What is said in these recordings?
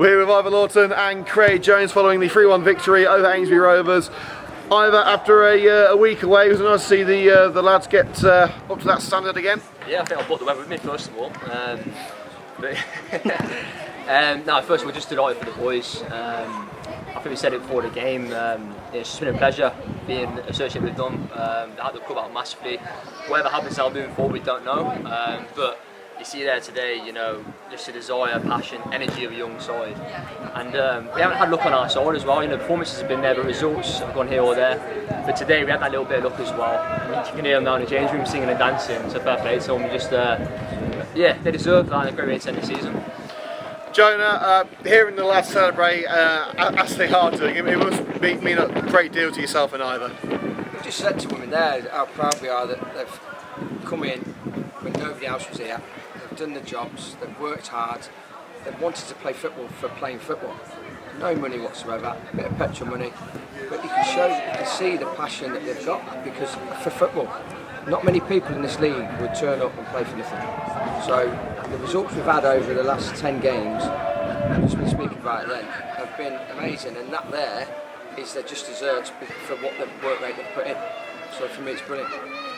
We're with Ivor Lawton and Craig Jones following the 3-1 victory over Eynesbury Rovers. Ivor, after a week away, it was nice to see the lads get up to that standard again. Yeah, I think I brought the weather with me first of all. No, first of all, just delighted for the boys. I think we said it before the game. It's just been a pleasure being associated with them. They had the club out massively. Whatever happens now moving forward, we don't know. But you see there today, you know, just the desire, passion, energy of a young side. And we haven't had luck on our side as well. You know, performances have been there, but results have gone here or there. But today we had that little bit of luck as well. You can hear them down in the change room singing and dancing. So fair play to them. Just, yeah, they deserve that and a great way to end the season. Jonah, hearing the lads celebrate as they are doing, it must mean a great deal to yourself and Ivor. We just said to them in there how proud we are that they've come in when nobody else was here. They've done the jobs, they've worked hard, they've wanted to play football for playing football. No money whatsoever, a bit of petrol money, but you can see the passion that they've got because for football. Not many people in this league would turn up and play for nothing. So the results we've had over the last 10 games, I've just been speaking about it then, have been amazing, and that there is their just desserts for what the work rate they've put in. So for me it's brilliant.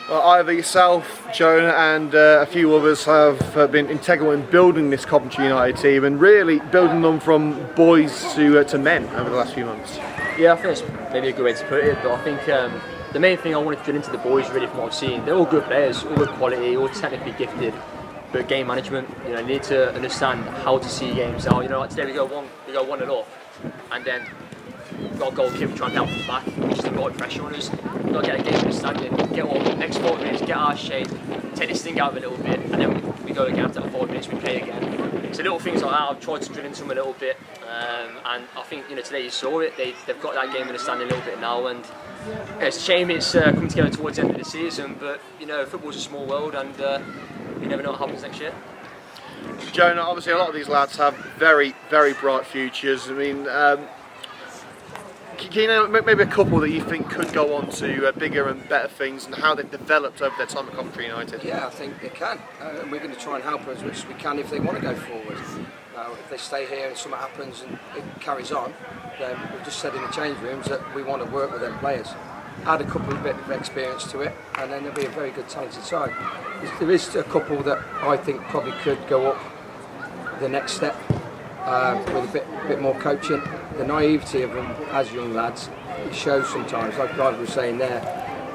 Well, Ivor, yourself, Jonah and a few others have been integral in building this Coventry United team and really building them from boys to men over the last few months. Yeah, I think it's maybe a good way to put it, but I think the main thing I wanted to drill into the boys really from what I've seen, they're all good players, all good quality, all technically gifted, but game management, you know, you need to understand how to see games out. You know, like today we go 1-0 up, and then we've got a goalkeeper trying to help us back, which is the right pressure on us. We've got to get a game understanding, get on the next 4 minutes, get our shape, take this thing out of a little bit, and then we go again after 4 minutes, we play again. So little things like that, I've tried to drill into them a little bit, and I think, you know, today you saw it, they've got that game understanding a little bit now, and it's a shame it's coming together towards the end of the season, but you know, football's a small world and you never know what happens next year. Jonah, obviously a lot of these lads have very, very bright futures. I mean, can you know maybe a couple that you think could go on to bigger and better things and how they've developed over their time at Coventry United? Yeah, I think they can, and we're going to try and help them as much as we can if they want to go forward. If they stay here and something happens and it carries on, then we've just said in the change rooms that we want to work with them players. Add a couple of bit of experience to it, and then there'll be a very good talented side. There is a couple that I think probably could go up the next step with a bit more coaching. The naivety of them as young lads, it shows sometimes, like Ivor was saying there,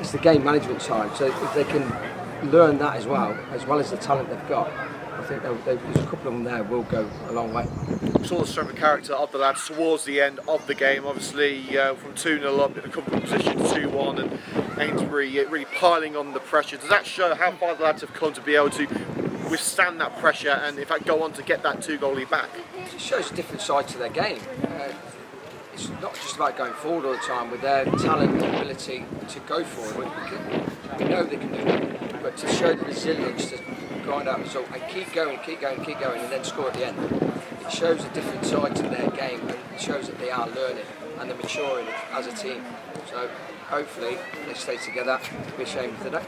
it's the game management side. So if they can learn that as well as the talent they've got, I think there's a couple of them there will go a long way. We saw the strength of character of the lads towards the end of the game, obviously from 2-0 up in a comfortable position to 2-1 and Eynesbury really piling on the pressure. Does that show how far the lads have come to be able to withstand that pressure and in fact go on to get that 2-goal lead back? It shows a different side to their game. It's not just about going forward all the time. With their talent and ability to go forward, we know they can do that, but to show the resilience to grind out result and keep going, and then score at the end. It shows a different side to their game, and it shows that they are learning and they're maturing as a team. So hopefully they stay together. It'd be a shame if they don't.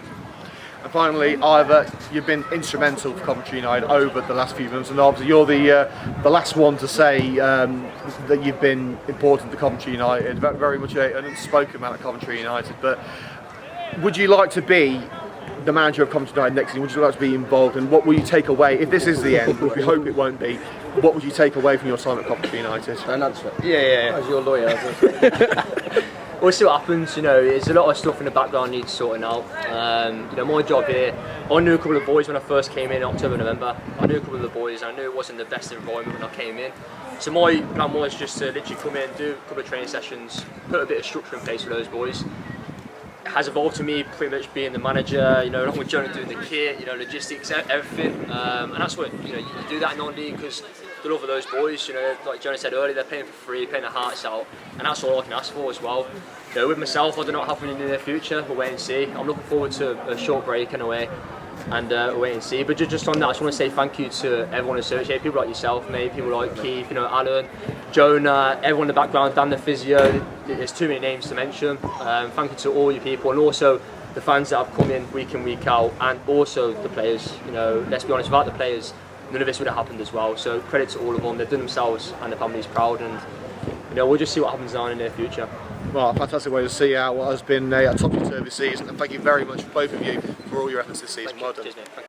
And finally, Ivor, you've been instrumental for Coventry United over the last few months, and obviously you're the last one to say that you've been important to Coventry United. Very much an unspoken man at Coventry United. But would you like to be the manager of Coventry United next season? Would you like to be involved, and what will you take away, if this is the end, which we hope it won't be, what would you take away from your time at Coventry United? Don't answer it. Yeah. As your lawyer. We'll see what happens. You know, there's a lot of stuff in the background needs sorting out. You know, my job here, I knew a couple of boys when I first came in October, November. I knew a couple of the boys, and I knew it wasn't the best environment when I came in. So my plan was just to literally come in, do a couple of training sessions, put a bit of structure in place for those boys. It has evolved to me pretty much being the manager, you know, along with Jonah doing the kit, you know, logistics, everything. And that's what, you know, you do that in non-league because the love of those boys, you know, like Jonah said earlier, they're playing for free, playing their hearts out, and that's all I can ask for as well. You know, with myself, I don't know what happens in the near future, we'll wait and see. I'm looking forward to a short break anyway, and wait and see. But just on that, I just want to say thank you to everyone associated, people like yourself, mate, people like Keith, you know, Alan, Jonah, everyone in the background, Dan the physio. There's too many names to mention. Thank you to all you people, and also the fans that have come in week out, and also the players. You know, let's be honest, without the players, none of this would have happened as well. So credit to all of them. They've done themselves and their families proud, and we'll just see what happens now in the near future. Well, a fantastic way to see out what has been a topsy-turvy season, and thank you very much, both of you, for all your efforts this season. Well done. Cheers, mate.